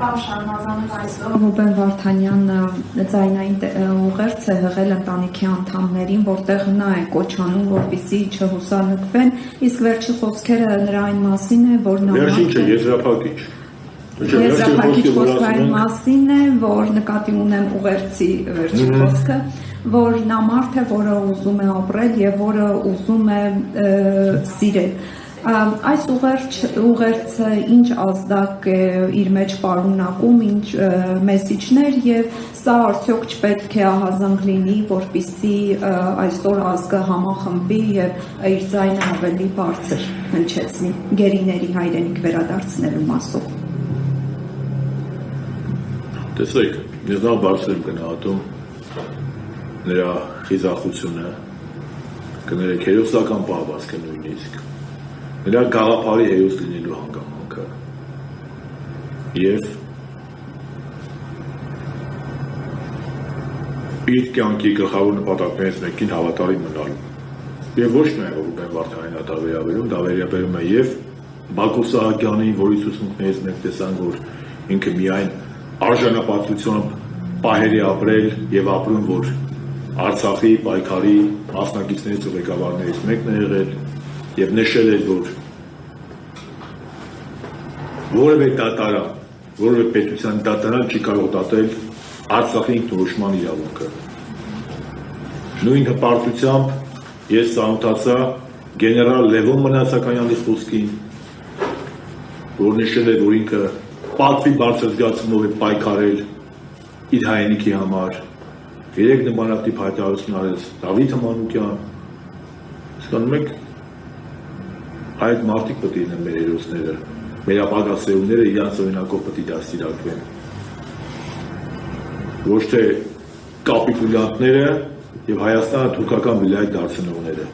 Ռուբեն Վարդանյանը ձայնային ուղերձ է հղել ընտանիքի անդամներին, որտեղ նա է կոչանում, որպեսզի չհուսանքվեն, իսկ վերջի խոսքերը նրա այն մասին է, որ նա եզրափակիչ խոսքը այն մասին է, որ նկատի ունեմ ուղերձի վերջի խոսքը, որ նա մարդ է, որը ուզում է ապրել եւ որը ուզում է սիրել։ Այս ուղերձը ինչ ազդակ է իր մեջ պարունակում, ինչ մեսիջներ եւ սա արդյոք չպետք է ահազանգ լինի, որպեսզի այսօր ազգը համախմբի եւ իր ձայնը ավելի բարձր հնչեցնի գերիների հայրենիք վերադարձնելու մասով։ Տեսեք, ես նա բարձր եմ գնահատում նրա խիզախությունը, կներեք հերոսական պահվածքը նույնիսկ, նրա գաղափարի հերոս լինելու հանգամանքը և իր կյանքի գլխավոր նպատակներից մեկին հավատարիմ մնալու և ոչ միայն Ռուբեն Վարդանյանին դա վերաբերում, դա վերաբերում է և Բակո Սահակյանին, որի ցուցմունքներից մենք տեսանք, որ ինքը միայն արժանապատվությամբ պահերի ապրել և ապրում, որ Արցախի պայքարի մասնակիցներից ու ղեկավարներից մեկն է եղել և նշել էր, որ որևէ դատարան, որևէ պետության դատարան չի կարող դատել Արցախի ինքնորոշման իրավունքը։ Նույն հպարտությամբ ես ծանոթացա գեներալ Լևոն Մնացականյանի խոսքին, որ նշել է, որ ինքը պատվի բարձրացումով է պայքարել իր հայրենիքի համար, երեք նմանատիպ հայտարարություն արեց Դավիթ Մանուկյան, հասկանում եք, այդ մարդիկ պետք է լինեն մեր հերոսները, մեր ապագա սերունդները իրանց օրինակով պետք է դաստիարակվեն, ոչ թե կապիտուլյանտները եւ Հայաստանը թուրքական վիլայետ դարձնողները։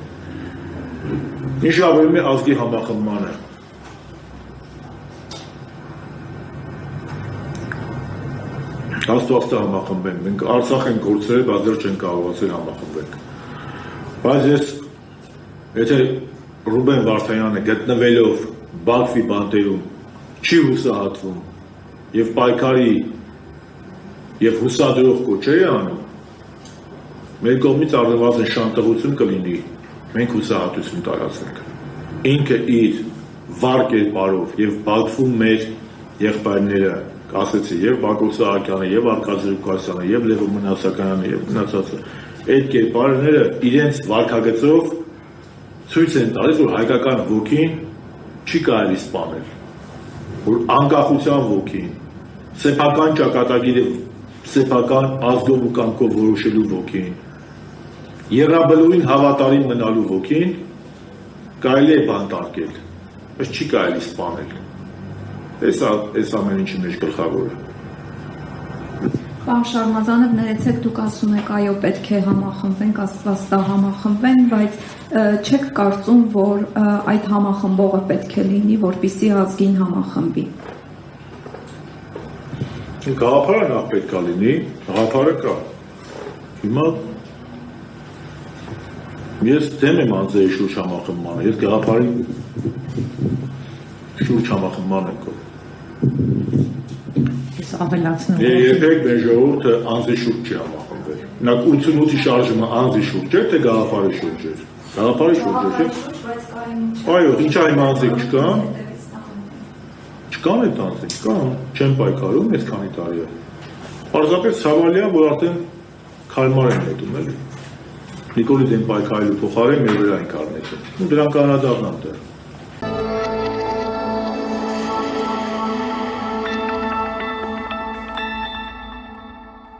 Ինչ ավելում է ազգի համախմբմանը։ Աստվածը համախմբենք, մենք Արցախ ենք գործել, բայց դեռ չենք կարողացել համախմբենք։ Բայց ես, եթե Ռուբեն Վարդանյանը գտնվելով Բաքվի բանտերում չի հուսահատվում եւ պայքարի եւ հուսադրող կոչեր է անում, մեր կողմից առնվազն շանտեղություն կլինի, մենք հուսահատություն տարածենք։ Ինքը իր վառ կերպարով եւ Բաքվում մեր եղբայրները ասեցի եւ Բակո Սահակյանը, եւ Արկադի Ղուկասյանը, եւ Լևոն Մնացականյանը, եւ մնացածը, այդ կերպարները իրենց վարքագծով ցույց են տալիս, որ հայկական ոգին չի կարելի սպանել, որ անկախության ոգին, սեփական ճակատագիրը, սեփական ազգով ու կամքով որոշելու ոգին, եռաբլուրին հավատարիմ մնալու ոգին կարելի է բանտարկել, բայց չի կարելի սպանել։ Այս ամեն ինչի մեջ գլխավորը։ Պարոն Շարմազանով, ներեցեք, դուք ասում եք, այո, պետք է համախմբենք, Աստված տա համախմբեն, բայց չեք կարծում, որ այդ համախմբողը պետք է լինի, որպեսզի ազգին համախմբի։ Գաղափարը նախ պետք է լինի, գաղափարը կա։ Հիմա ես դեմ եմ անձերի շուրջ համախմբմանը, ես գաղափարի շուրջ համախմբման եմ կողմ։ Երբեք մեր ժողովուրդը անձի շուրջ չի համախմբել։ Մենակ 88-ի շարժումը անձի շուրջ էր, թե գաղափարի շուրջ էր։ Գաղափարի շուրջ էր։ Այո, ինչ այն անձիկ չկան։ Չկան այդ անձիկ, կան, չեն պայքարում այս քանի տարի է։ Պարզապես ցավալի է, որ արդեն քալմար են հետում էլի։ Նիկոլի դեմ պայքարելու փոխարեն մեր վրա են կառնեցել։ Դրանք կանադառնան դեռ։